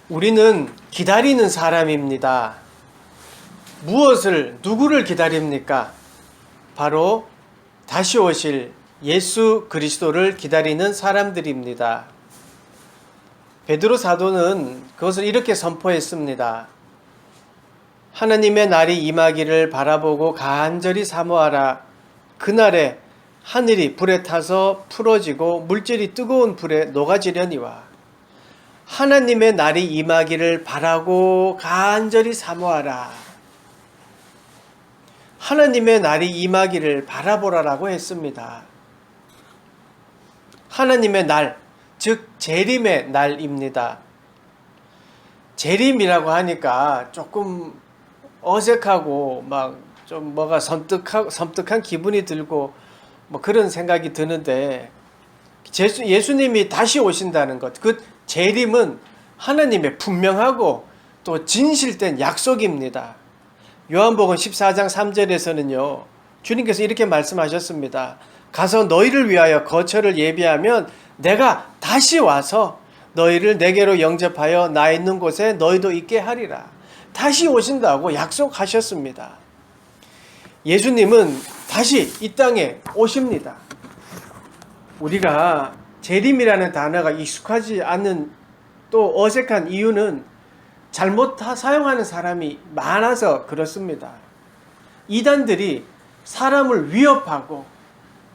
우리는 기다리는 사람입니다. 누구를 기다립니까? 바로 다시 오실 예수 그리스도를 기다리는 사람들입니다. 베드로 사도는 그것을 이렇게 선포했습니다. 하나님의 날이 임하기를 바라보고 간절히 사모하라. 그날에 하늘이 불에 타서 풀어지고 물질이 뜨거운 불에 녹아지려니와. 하나님의 날이 임하기를 바라고 간절히 사모하라. 하나님의 날이 임하기를 바라보라라고 했습니다. 하나님의 날, 즉 재림의 날입니다. 재림이라고 하니까 조금 어색하고 막 좀 뭐가 섬뜩한 기분이 들고 뭐 그런 생각이 드는데, 예수님이 다시 오신다는 것, 그 재림은 하나님의 분명하고 또 진실된 약속입니다. 요한복음 14장 3절에서는요, 주님께서 이렇게 말씀하셨습니다. 가서 너희를 위하여 거처를 예비하면 내가 다시 와서 너희를 내게로 영접하여 나 있는 곳에 너희도 있게 하리라. 다시 오신다고 약속하셨습니다. 예수님은 다시 이 땅에 오십니다. 우리가 재림이라는 단어가 익숙하지 않는, 또 어색한 이유는 잘못 사용하는 사람이 많아서 그렇습니다. 이단들이 사람을 위협하고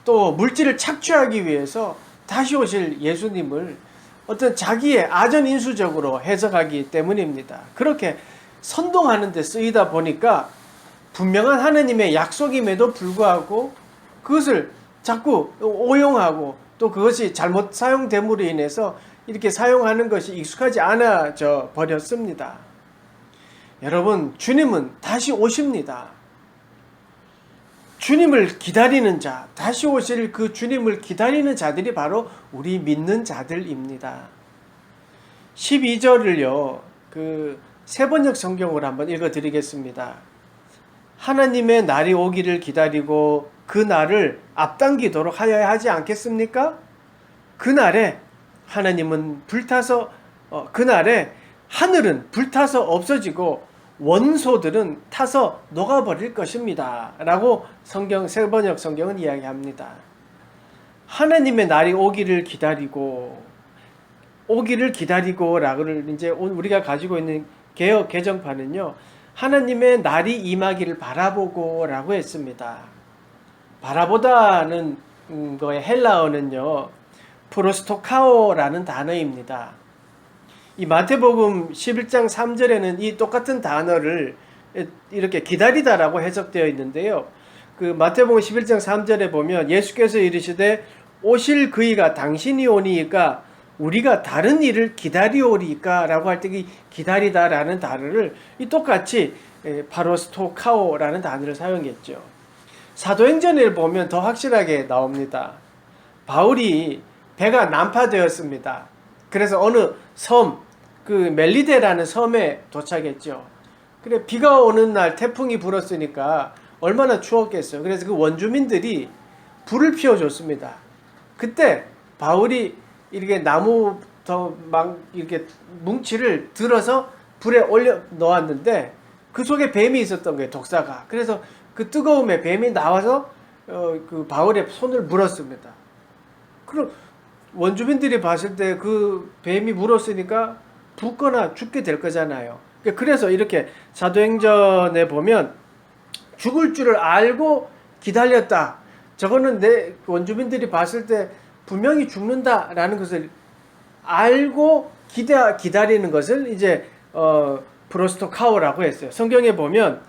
또 물질을 착취하기 위해서 다시 오실 예수님을 어떤 자기의 아전인수적으로 해석하기 때문입니다. 그렇게 선동하는 데 쓰이다 보니까 분명한 하나님의 약속임에도 불구하고 그것을 자꾸 오용하고 또 그것이 잘못 사용됨으로 인해서 이렇게 사용하는 것이 익숙하지 않아져 버렸습니다. 여러분, 주님은 다시 오십니다. 주님을 기다리는 자, 다시 오실 그 주님을 기다리는 자들이 바로 우리 믿는 자들입니다. 12절을요, 세번역 성경으로 한번 읽어드리겠습니다. 하나님의 날이 오기를 기다리고 그 날을 앞당기도록 하여야 하지 않겠습니까? 그날에 하나님은 그날에 하늘은 불타서 없어지고 원소들은 타서 녹아버릴 것입니다. 라고 세번역 성경은 이야기합니다. 하나님의 날이 오기를 기다리고라고를 이제 우리가 가지고 있는 개역 개정판은요, 하나님의 날이 임하기를 바라보고라고 했습니다. 바라보다는 거의 헬라어는요, 프로스토카오라는 단어입니다. 이 마태복음 11장 3절에는 이 똑같은 단어를 이렇게 기다리다라고 해석되어 있는데요. 그 마태복음 11장 3절에 보면 예수께서 이르시되 오실 그이가 당신이 오니이까 우리가 다른 일을 기다리오리까 라고 할 때 이 기다리다라는 단어를 이 똑같이 파로스토카오라는 단어를 사용했죠. 사도행전을 보면 더 확실하게 나옵니다. 바울이 배가 난파되었습니다. 그래서 어느 섬, 멜리데라는 섬에 도착했죠. 그래, 비가 오는 날 태풍이 불었으니까 얼마나 추웠겠어요. 그래서 그 원주민들이 불을 피워줬습니다. 그때 바울이 이렇게 이렇게 뭉치를 들어서 불에 올려 넣었는데 그 속에 뱀이 있었던 거예요, 독사가. 그래서 그 뜨거움에 뱀이 나와서 그 바울의 손을 물었습니다. 그럼 원주민들이 봤을 때 그 뱀이 물었으니까 붓거나 죽게 될 거잖아요. 그래서 이렇게 사도행전에 보면 죽을 줄을 알고 기다렸다. 저거는 원주민들이 봤을 때 분명히 죽는다라는 것을 알고 기다리는 것을 이제 프로스토카오라고 했어요. 성경에 보면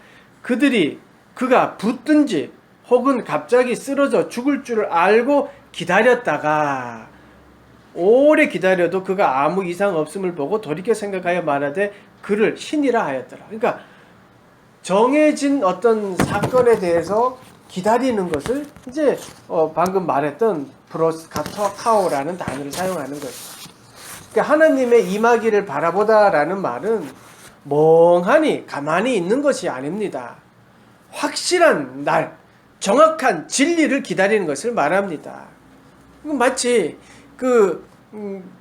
그가 붙든지 혹은 갑자기 쓰러져 죽을 줄을 알고 기다렸다가 오래 기다려도 그가 아무 이상 없음을 보고 돌이켜 생각하여 말하되 그를 신이라 하였더라. 그러니까 정해진 어떤 사건에 대해서 기다리는 것을 이제 방금 말했던 프로스토카오라는 단어를 사용하는 거죠. 그러니까 하나님의 임하기를 바라보다라는 말은 멍하니 가만히 있는 것이 아닙니다. 확실한 날, 정확한 진리를 기다리는 것을 말합니다. 마치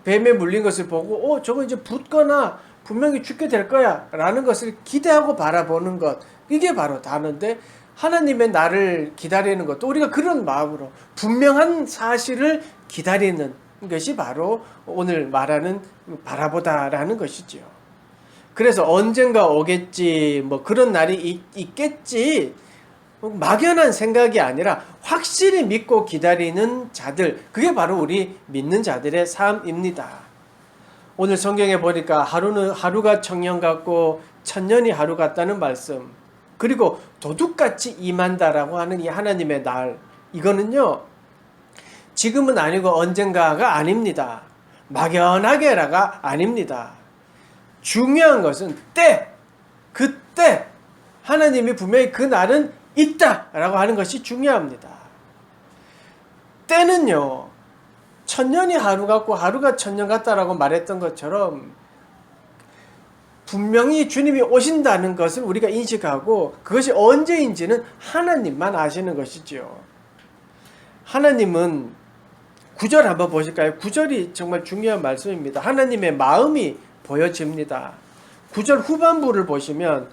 뱀에 물린 것을 보고 저거 이제 붙거나 분명히 죽게 될 거야 라는 것을 기대하고 바라보는 것, 이게 바로 다는데, 하나님의 나를 기다리는 것도 우리가 그런 마음으로 분명한 사실을 기다리는 것이 바로 오늘 말하는 바라보다라는 것이지요. 그래서 언젠가 오겠지, 뭐 그런 날이 있겠지, 막연한 생각이 아니라 확실히 믿고 기다리는 자들, 그게 바로 우리 믿는 자들의 삶입니다. 오늘 성경에 보니까 하루가 청년 같고 천년이 하루 같다는 말씀, 그리고 도둑같이 임한다라고 하는 이 하나님의 날, 이거는요 지금은 아니고 언젠가가 아닙니다. 막연하게라가 아닙니다. 중요한 것은 그때 하나님이 분명히 그 날은 있다라고 하는 것이 중요합니다. 때는요 천년이 하루 같고 하루가 천년 같다라고 말했던 것처럼 분명히 주님이 오신다는 것을 우리가 인식하고, 그것이 언제인지는 하나님만 아시는 것이지요. 하나님은 9절 한번 보실까요? 9절이 정말 중요한 말씀입니다. 하나님의 마음이 보여집니다. 9절 후반부를 보시면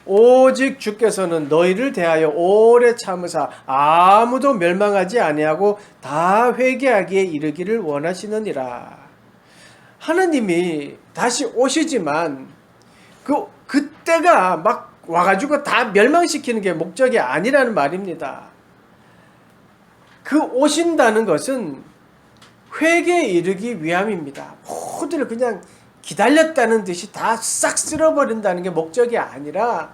오직 주께서는 너희를 대하여 오래 참으사 아무도 멸망하지 아니하고 다 회개하기에 이르기를 원하시느니라. 하나님이 다시 오시지만 그때가 막 와가지고 다 멸망시키는 게 목적이 아니라는 말입니다. 그 오신다는 것은 회개에 이르기 위함입니다. 모두를 그냥 기다렸다는 듯이 다 싹 쓸어버린다는 게 목적이 아니라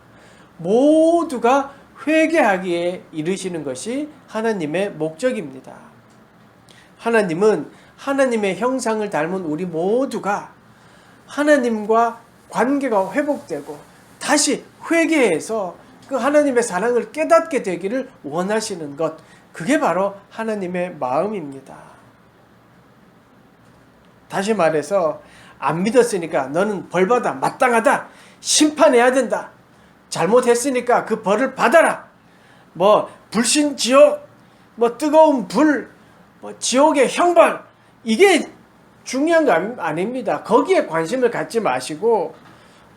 모두가 회개하기에 이르시는 것이 하나님의 목적입니다. 하나님은 하나님의 형상을 닮은 우리 모두가 하나님과 관계가 회복되고 다시 회개해서 그 하나님의 사랑을 깨닫게 되기를 원하시는 것, 그게 바로 하나님의 마음입니다. 다시 말해서 안 믿었으니까 너는 벌받아, 마땅하다, 심판해야 된다, 잘못했으니까 그 벌을 받아라, 뭐 불신지옥, 뭐 뜨거운 불, 뭐 지옥의 형벌, 이게 중요한 거 아닙니다. 거기에 관심을 갖지 마시고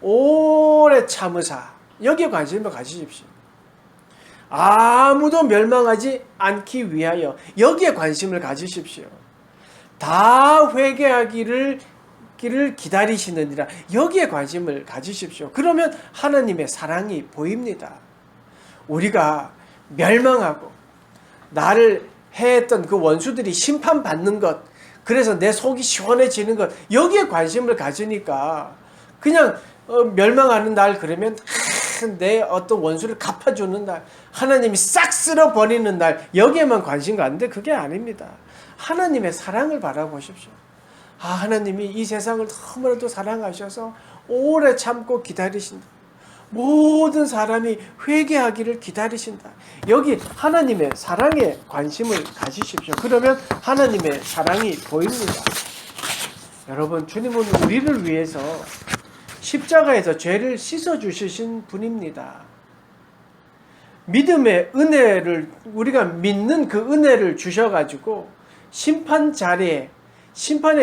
오래 참으사, 여기에 관심을 가지십시오. 아무도 멸망하지 않기 위하여 여기에 관심을 가지십시오. 다 회개하기를 기다리시느니라, 여기에 관심을 가지십시오. 그러면 하나님의 사랑이 보입니다. 우리가 멸망하고 나를 해했던 그 원수들이 심판받는 것, 그래서 내 속이 시원해지는 것, 여기에 관심을 가지니까 그냥 멸망하는 날, 그러면 내 어떤 원수를 갚아주는 날, 하나님이 싹 쓸어버리는 날, 여기에만 관심 가는데 그게 아닙니다. 하나님의 사랑을 바라보십시오. 하나님이 이 세상을 너무나도 사랑하셔서 오래 참고 기다리신다. 모든 사람이 회개하기를 기다리신다. 여기 하나님의 사랑에 관심을 가지십시오. 그러면 하나님의 사랑이 보입니다. 여러분, 주님은 우리를 위해서 십자가에서 죄를 씻어주신 분입니다. 믿음의 은혜를, 우리가 믿는 그 은혜를 주셔가지고 심판의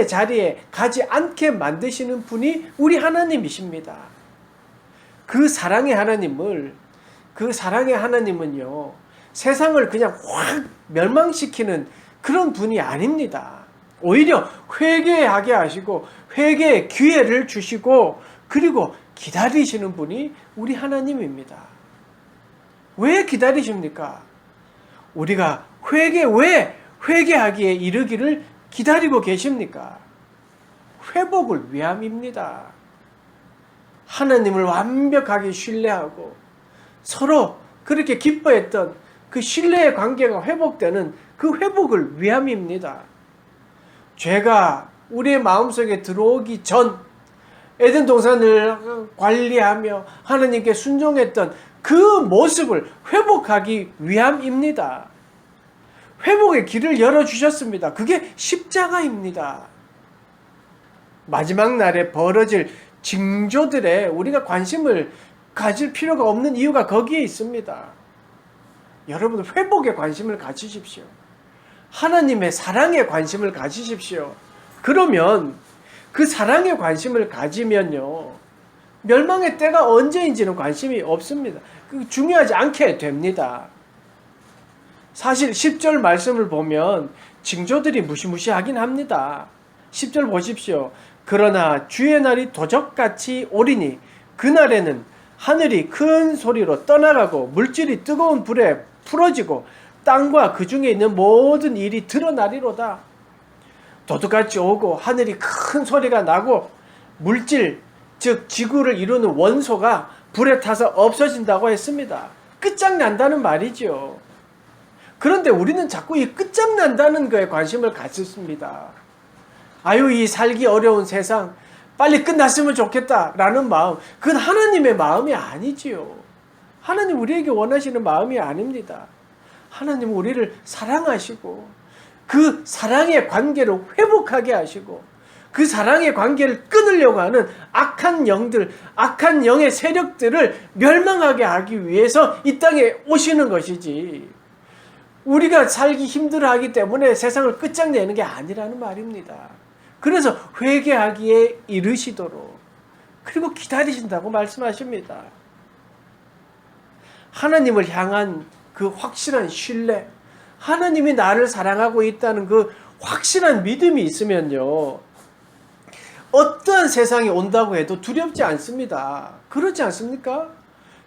자리에 가지 않게 만드시는 분이 우리 하나님이십니다. 그 사랑의 하나님은요, 세상을 그냥 확 멸망시키는 그런 분이 아닙니다. 오히려 회개하게 하시고 회개의 기회를 주시고 그리고 기다리시는 분이 우리 하나님입니다. 왜 기다리십니까? 우리가 왜 회개하기에 이르기를 기다리고 계십니까? 회복을 위함입니다. 하나님을 완벽하게 신뢰하고 서로 그렇게 기뻐했던 그 신뢰의 관계가 회복되는 그 회복을 위함입니다. 죄가 우리의 마음속에 들어오기 전 에덴 동산을 관리하며 하나님께 순종했던 그 모습을 회복하기 위함입니다. 회복의 길을 열어주셨습니다. 그게 십자가입니다. 마지막 날에 벌어질 징조들에 우리가 관심을 가질 필요가 없는 이유가 거기에 있습니다. 여러분, 회복에 관심을 가지십시오. 하나님의 사랑에 관심을 가지십시오. 그러면 그 사랑에 관심을 가지면요, 멸망의 때가 언제인지는 관심이 없습니다. 중요하지 않게 됩니다. 사실 10절 말씀을 보면 징조들이 무시무시하긴 합니다. 10절 보십시오. 그러나 주의 날이 도적같이 오리니 그날에는 하늘이 큰 소리로 떠나가고 물질이 뜨거운 불에 풀어지고 땅과 그 중에 있는 모든 일이 드러나리로다. 도둑같이 오고 하늘이 큰 소리가 나고 물질, 즉 지구를 이루는 원소가 불에 타서 없어진다고 했습니다. 끝장난다는 말이죠. 그런데 우리는 자꾸 이 끝장난다는 거에 관심을 갖습니다. 아유, 이 살기 어려운 세상 빨리 끝났으면 좋겠다라는 마음, 그건 하나님의 마음이 아니지요. 하나님 우리에게 원하시는 마음이 아닙니다. 하나님은 우리를 사랑하시고 그 사랑의 관계를 회복하게 하시고 그 사랑의 관계를 끊으려고 하는 악한 영들, 악한 영의 세력들을 멸망하게 하기 위해서 이 땅에 오시는 것이지, 우리가 살기 힘들어하기 때문에 세상을 끝장내는 게 아니라는 말입니다. 그래서 회개하기에 이르시도록, 그리고 기다리신다고 말씀하십니다. 하나님을 향한 그 확실한 신뢰, 하나님이 나를 사랑하고 있다는 그 확실한 믿음이 있으면요, 어떠한 세상이 온다고 해도 두렵지 않습니다. 그렇지 않습니까?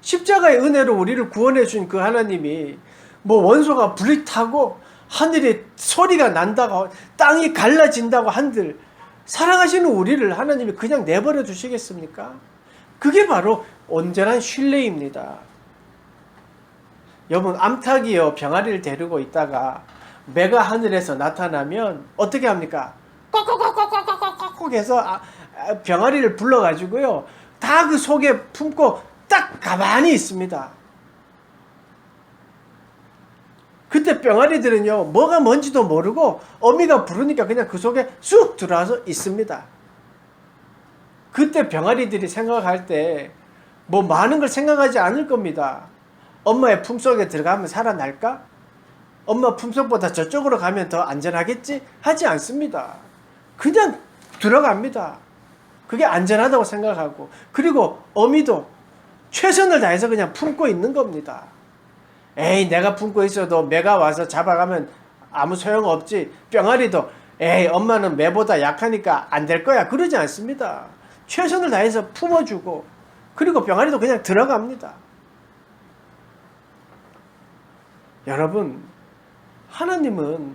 십자가의 은혜로 우리를 구원해 준 그 하나님이 원소가 불이 타고 하늘에 소리가 난다고 땅이 갈라진다고 한들 사랑하시는 우리를 하나님이 그냥 내버려 두시겠습니까? 그게 바로 온전한 신뢰입니다. 여러분, 암탉이요, 병아리를 데리고 있다가 매가 하늘에서 나타나면 어떻게 합니까? 꼭꼭꼭꼭꼭꼭꼭 해서 병아리를 불러가지고요, 다 그 속에 품고 딱 가만히 있습니다. 그때 병아리들은요, 뭐가 뭔지도 모르고 어미가 부르니까 그냥 그 속에 쑥 들어와서 있습니다. 그때 병아리들이 생각할 때 많은 걸 생각하지 않을 겁니다. 엄마의 품속에 들어가면 살아날까? 엄마 품속보다 저쪽으로 가면 더 안전하겠지? 하지 않습니다. 그냥 들어갑니다. 그게 안전하다고 생각하고, 그리고 어미도 최선을 다해서 그냥 품고 있는 겁니다. 에이, 내가 품고 있어도 매가 와서 잡아가면 아무 소용없지. 병아리도 에이, 엄마는 매보다 약하니까 안 될 거야, 그러지 않습니다. 최선을 다해서 품어주고, 그리고 병아리도 그냥 들어갑니다. 여러분, 하나님은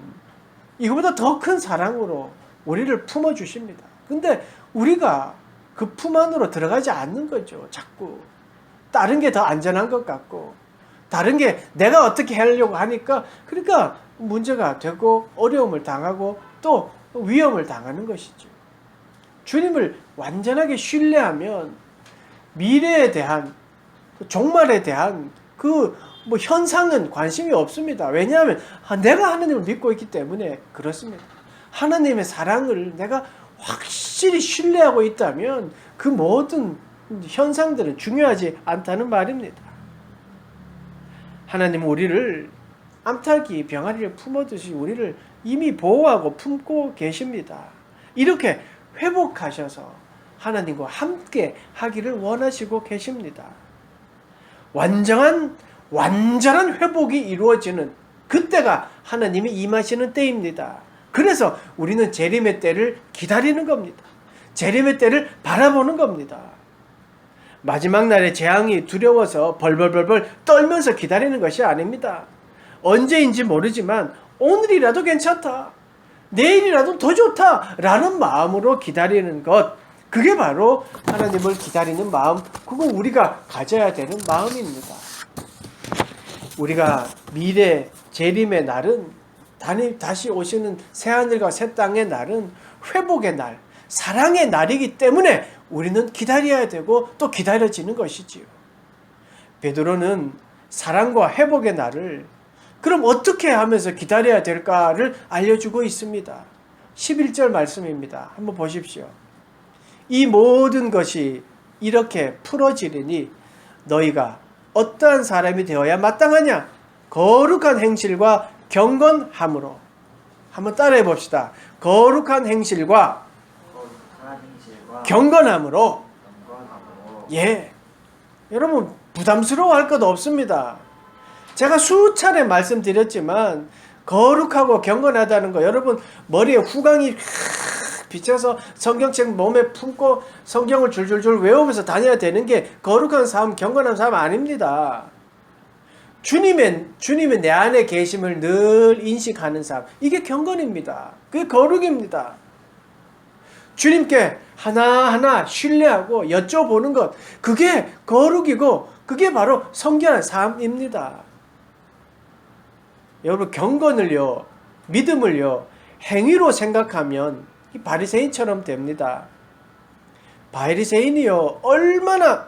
이거보다 더 큰 사랑으로 우리를 품어주십니다. 근데 우리가 그 품 안으로 들어가지 않는 거죠. 자꾸 다른 게 더 안전한 것 같고, 다른 게 내가 어떻게 하려고 하니까, 그러니까 문제가 되고 어려움을 당하고 또 위험을 당하는 것이죠. 주님을 완전하게 신뢰하면 미래에 대한, 종말에 대한 그 현상은 관심이 없습니다. 왜냐하면 내가 하나님을 믿고 있기 때문에 그렇습니다. 하나님의 사랑을 내가 확실히 신뢰하고 있다면 그 모든 현상들은 중요하지 않다는 말입니다. 하나님은 우리를 암탉이 병아리를 품어듯이 우리를 이미 보호하고 품고 계십니다. 이렇게 회복하셔서 하나님과 함께 하기를 원하시고 계십니다. 완전한 회복이 이루어지는 그때가 하나님이 임하시는 때입니다. 그래서 우리는 재림의 때를 기다리는 겁니다. 재림의 때를 바라보는 겁니다. 마지막 날의 재앙이 두려워서 벌벌벌벌 떨면서 기다리는 것이 아닙니다. 언제인지 모르지만 오늘이라도 괜찮다, 내일이라도 더 좋다 라는 마음으로 기다리는 것, 그게 바로 하나님을 기다리는 마음, 그건 우리가 가져야 되는 마음입니다. 우리가 미래 재림의 날은, 다시 오시는 새하늘과 새 땅의 날은 회복의 날, 사랑의 날이기 때문에 우리는 기다려야 되고 또 기다려지는 것이지요. 베드로는 사랑과 회복의 날을 그럼 어떻게 하면서 기다려야 될까를 알려주고 있습니다. 11절 말씀입니다. 한번 보십시오. 이 모든 것이 이렇게 풀어지리니 너희가 어떠한 사람이 되어야 마땅하냐? 거룩한 행실과 경건함으로 한번 따라해 봅시다. 거룩한 행실과 경건함으로. 예. 여러분 부담스러워할 것 없습니다. 제가 수차례 말씀드렸지만 거룩하고 경건하다는 거 여러분 머리에 후광이 비쳐서 성경책 몸에 품고 성경을 줄줄줄 외우면서 다녀야 되는 게 거룩한 삶, 경건한 삶 아닙니다. 주님의 내 안에 계심을 늘 인식하는 삶, 이게 경건입니다. 그게 거룩입니다. 주님께 하나하나 신뢰하고 여쭤보는 것, 그게 거룩이고 그게 바로 성결한 삶입니다. 여러분 경건을요, 믿음을요, 행위로 생각하면 이 바리새인처럼 됩니다. 바리새인이요 얼마나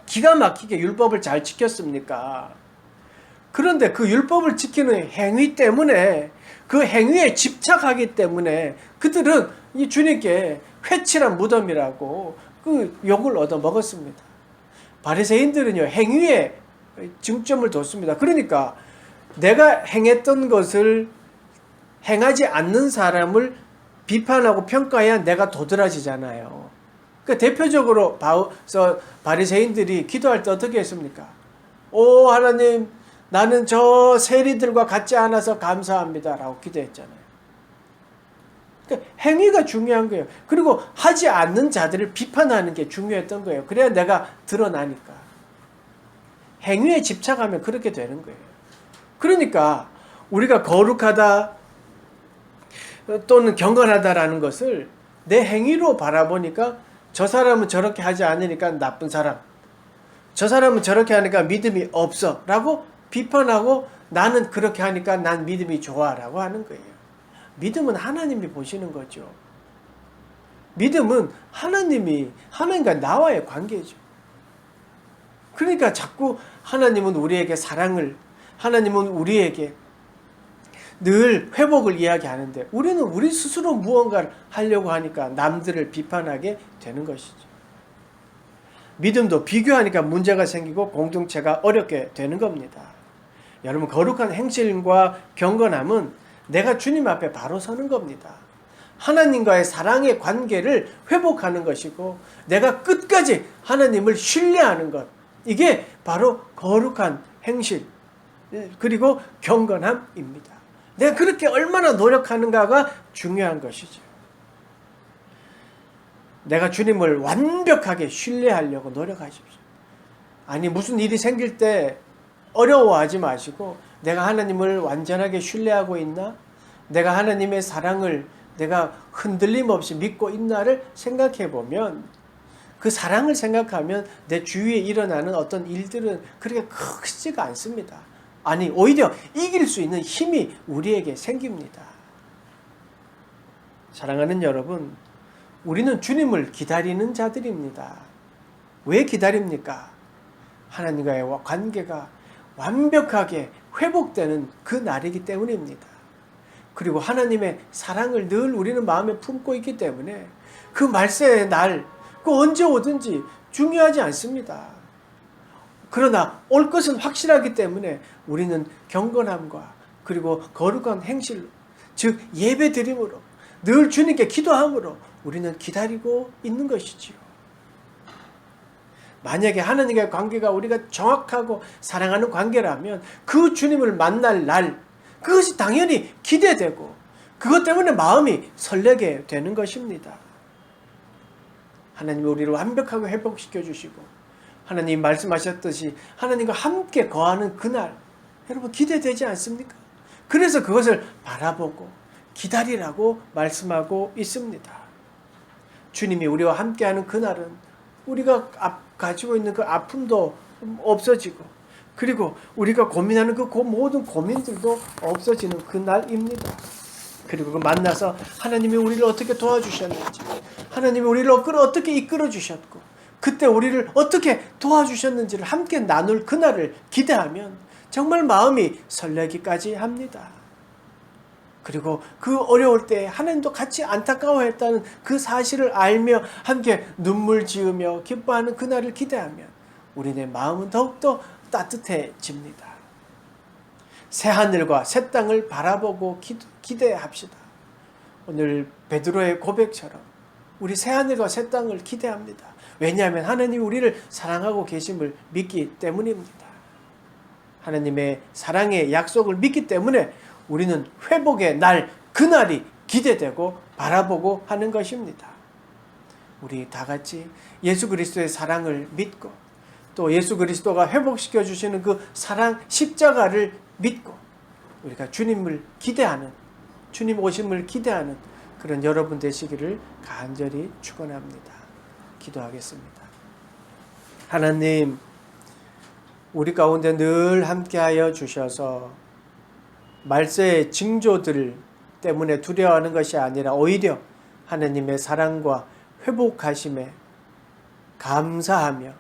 기가 막히게 율법을 잘 지켰습니까? 그런데 그 율법을 지키는 행위 때문에, 그 행위에 집착하기 때문에 그들은 이 주님께 회칠한 무덤이라고 그 욕을 얻어 먹었습니다. 바리새인들은요 행위에 중점을 뒀습니다. 그러니까 내가 행했던 것을 행하지 않는 사람을 비판하고 평가해야 내가 도드라지잖아요. 그러니까 대표적으로 바리새인들이 기도할 때 어떻게 했습니까? 오 하나님, 나는 저 세리들과 같지 않아서 감사합니다 라고 기도했잖아요. 그러니까 행위가 중요한 거예요. 그리고 하지 않는 자들을 비판하는 게 중요했던 거예요. 그래야 내가 드러나니까. 행위에 집착하면 그렇게 되는 거예요. 그러니까 우리가 거룩하다 또는 경건하다라는 것을 내 행위로 바라보니까 저 사람은 저렇게 하지 않으니까 나쁜 사람, 저 사람은 저렇게 하니까 믿음이 없어 라고 비판하고, 나는 그렇게 하니까 난 믿음이 좋아 라고 하는 거예요. 믿음은 하나님이 보시는 거죠. 믿음은 하나님과 나와의 관계죠. 그러니까 자꾸 하나님은 우리에게 사랑을, 하나님은 우리에게 늘 회복을 이야기하는데 우리는 우리 스스로 무언가를 하려고 하니까 남들을 비판하게 되는 것이죠. 믿음도 비교하니까 문제가 생기고 공동체가 어렵게 되는 겁니다. 여러분 거룩한 행실과 경건함은 내가 주님 앞에 바로 서는 겁니다. 하나님과의 사랑의 관계를 회복하는 것이고 내가 끝까지 하나님을 신뢰하는 것, 이게 바로 거룩한 행실 그리고 경건함입니다. 내가 그렇게 얼마나 노력하는가가 중요한 것이죠. 내가 주님을 완벽하게 신뢰하려고 노력하십시오. 아니 무슨 일이 생길 때 어려워하지 마시고 내가 하나님을 완전하게 신뢰하고 있나? 내가 하나님의 사랑을 내가 흔들림 없이 믿고 있나를 생각해 보면, 그 사랑을 생각하면 내 주위에 일어나는 어떤 일들은 그렇게 크지가 않습니다. 아니 오히려 이길 수 있는 힘이 우리에게 생깁니다. 사랑하는 여러분, 우리는 주님을 기다리는 자들입니다. 왜 기다립니까? 하나님과의 관계가 완벽하게 회복되는 그 날이기 때문입니다. 그리고 하나님의 사랑을 늘 우리는 마음에 품고 있기 때문에 그 말세의 날, 그 언제 오든지 중요하지 않습니다. 그러나 올 것은 확실하기 때문에 우리는 경건함과 그리고 거룩한 행실로, 즉 예배드림으로, 늘 주님께 기도함으로 우리는 기다리고 있는 것이지요. 만약에 하나님과의 관계가 우리가 정확하고 사랑하는 관계라면 그 주님을 만날 날, 그것이 당연히 기대되고 그것 때문에 마음이 설레게 되는 것입니다. 하나님이 우리를 완벽하게 회복시켜 주시고 하나님 말씀하셨듯이 하나님과 함께 거하는 그날, 여러분 기대되지 않습니까? 그래서 그것을 바라보고 기다리라고 말씀하고 있습니다. 주님이 우리와 함께하는 그날은 우리가 가지고 있는 그 아픔도 없어지고, 그리고 우리가 고민하는 그 모든 고민들도 없어지는 그날입니다. 그리고 그 만나서 하나님이 우리를 어떻게 도와주셨는지, 하나님이 우리를 어떻게 이끌어 주셨고 그때 우리를 어떻게 도와주셨는지를 함께 나눌 그날을 기대하면 정말 마음이 설레기까지 합니다. 그리고 그 어려울 때 하나님도 같이 안타까워했다는 그 사실을 알며 함께 눈물 지으며 기뻐하는 그날을 기대하면 우리의 마음은 더욱더 따뜻해집니다. 새 하늘과 새 땅을 바라보고 기대합시다. 오늘 베드로의 고백처럼 우리 새 하늘과 새 땅을 기대합니다. 왜냐하면 하나님이 우리를 사랑하고 계심을 믿기 때문입니다. 하나님의 사랑의 약속을 믿기 때문에 우리는 회복의 날, 그날이 기대되고 바라보고 하는 것입니다. 우리 다 같이 예수 그리스도의 사랑을 믿고 또 예수 그리스도가 회복시켜 주시는 그 사랑 십자가를 믿고 우리가 주님을 기대하는, 주님 오심을 기대하는 그런 여러분 되시기를 간절히 축원합니다. 기도하겠습니다. 하나님, 우리 가운데 늘 함께하여 주셔서 말세의 징조들 때문에 두려워하는 것이 아니라 오히려 하나님의 사랑과 회복하심에 감사하며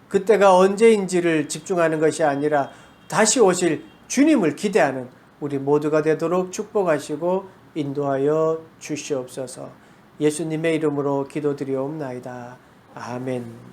그때가 언제인지를 집중하는 것이 아니라 다시 오실 주님을 기대하는 우리 모두가 되도록 축복하시고 인도하여 주시옵소서. 예수님의 이름으로 기도드리옵나이다. 아멘.